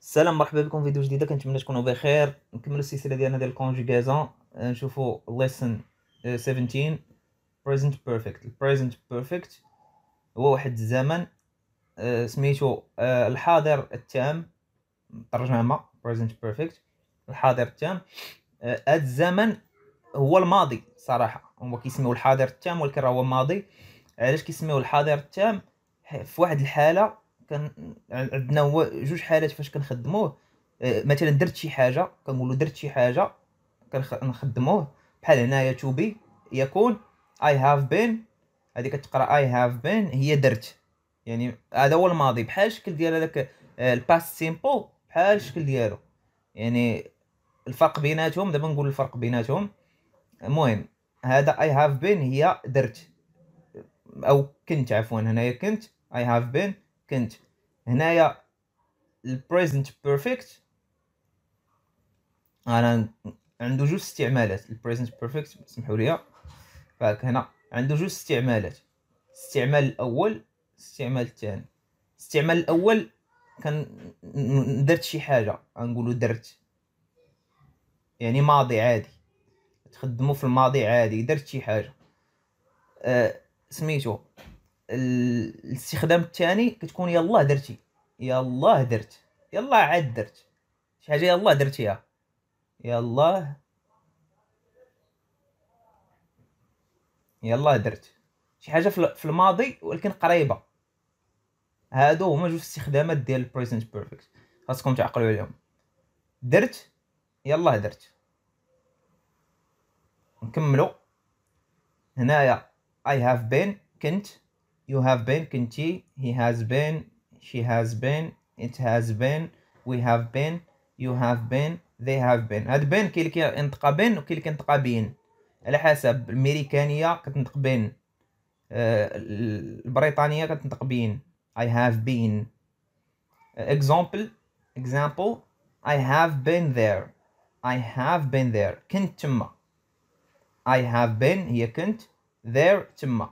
السلام، مرحبا بكم في فيديو جديده. كنتمنى تكونوا بخير. نكملوا السلسله ديالنا ديال الكونجوغازون. نشوفوا lesson 17 present perfect. present perfect هو واحد الزمن سميتو الحاضر التام. ترجمه present perfect الحاضر التام. هذا الزمن هو الماضي صراحه. هما كيسميوه الحاضر التام ولكن راه هو ماضي. علاش كيسميوه الحاضر التام؟ في واحد الحاله كان عندنا هو جوج حالات فاش كنخدموه. مثلا درت شي حاجه كنقولوا درت شي حاجه كنخدموه بحال هنايا to be يكون I have been. هذه كتقرا I have been هي درت، يعني هذا هو الماضي بحال الشكل ديال هذاك الباست سيمبل بحال الشكل ديالو. يعني الفرق بيناتهم دابا نقول الفرق بيناتهم. المهم هذا I have been هي درت او كنت، عفوا هنايا كنت I have been كنت. هنايا البريزنت بيرفكت انا عنده جوج استعمالات. البريزنت بيرفكت سمحوا لي، فهك هنا عنده جوج استعمالات. الاستعمال الاول الاستعمال الثاني. الاستعمال الاول كان درت شي حاجه غنقولوا درت، يعني ماضي عادي، تخدموا في الماضي عادي درت شي حاجه. سميتو الاستخدام الثاني كتكون يلاه درتي، يلاه درت، يلاه عاد درت شي حاجه، يلاه درتيها، يلاه درت شي حاجه في الماضي ولكن قريبه. هادو هما جوج استخدامات ديال البريزنت بيرفكت خاصكم تعقلوا عليهم. درت، يلاه درت. نكملوا هنايا I have been كنت، you have been كنتي، he has been she has been it has been we have been you have been they have been. هاد بين كاين اللي كينطق بين وكاين اللي كينطق بين على حسب. الامريكانيه كتنطق بين، البريطانيه كتنطق بين. I have been. example I have been there. I have been there كنت تما. I have been هي كنت، there تما.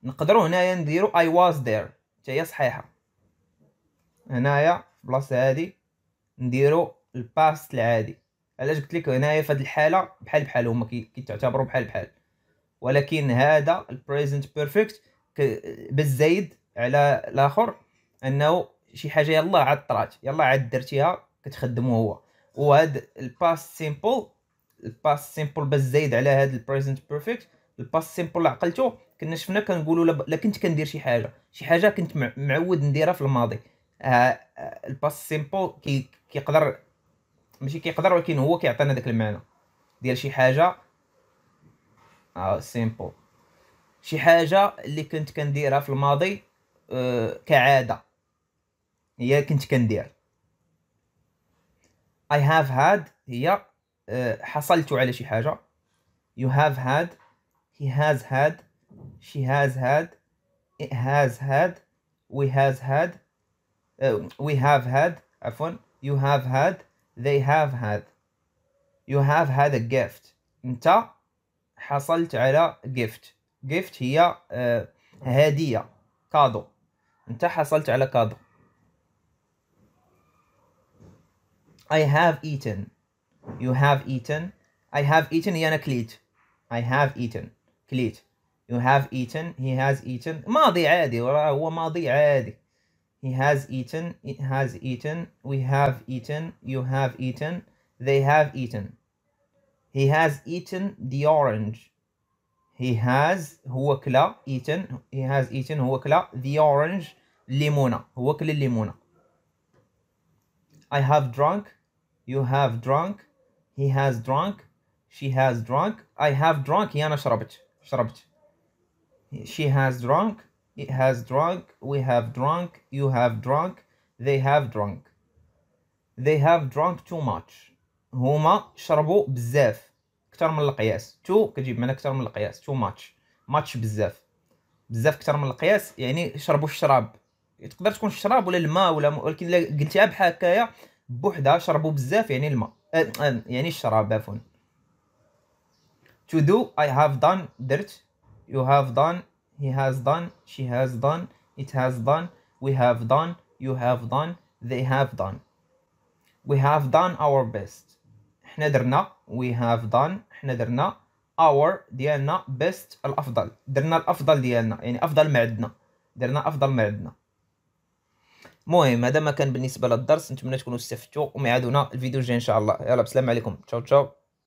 نقدروا هنايا نديرو I was there حتى هي صحيحه. هنايا في بلاصه هادي نديرو الباست العادي. علاش قلت لك هنايا في هذه الحاله بحال بحال هما كيتعتبروا بحال بحال، ولكن هذا البريزنت بيرفكت بالزايد على الاخر، انه شي حاجه يلاه عاد طرات، يلاه عاد درتيها كتخدمو هو. وهاد الباست سيمبل، الباست سيمبل بالزايد على هاد البريزنت بيرفكت. الباست سيمبل اللي عقلتو كنا شفنا كنقولوا لا كنت كندير شي حاجه، شي حاجه كنت معود نديرها في الماضي. الباست سيمبل كيقدر، ماشي كيقدر ولكن هو كيعطينا داك المعنى ديال شي حاجه. سيمبل شي حاجه اللي كنت كنديرها في الماضي كعاده، هي كنت كندير. I have had هي حصلت على شي حاجه. You have had he has had she has had it has had we has had we have had عفوا you have had they have had. you have had a gift. انت حصلت على gift. gift هي هدية، كادو. انت حصلت على كادو. I have eaten. you have eaten. I have eaten هي انا كليت. I have eaten كليت. you have eaten he has eaten ماضي عادي، هو ماضي عادي. he has eaten it has eaten we have eaten you have eaten they have eaten. he has eaten the orange. he has هو كلا eaten he has eaten هو كلا the orange الليمونة، هو كلا الليمونة. I have drunk. you have drunk he has drunk she has drunk. I have drunk هي أنا شربت. she has drunk it has drunk we have drunk you have drunk they have drunk. they have drunk too much. هما شربوا بزاف، اكثر من القياس. تو كتجيب معنا اكثر من القياس. too much much بزاف، بزاف اكثر من القياس، يعني شربوا الشراب. تقدر تكون الشراب ولا الماء ولا ولكن الا قلتيها بحال هكايا بوحدها شربوا بزاف يعني الماء، يعني الشراب عفوا. to do I have done درت. you have done he has done she has done it has done we have done you have done they have done. we have done our best. حنا درنا we have done، حنا درنا our ديالنا best الأفضل، درنا الأفضل ديالنا، يعني أفضل ما عندنا، درنا أفضل ما عندنا. المهم هذا ما كان بالنسبة للدرس، نتمنى تكونوا استفدتوا، وميعادنا الفيديو الجاي إن شاء الله. يلا بسلام عليكم، تشاو تشاو.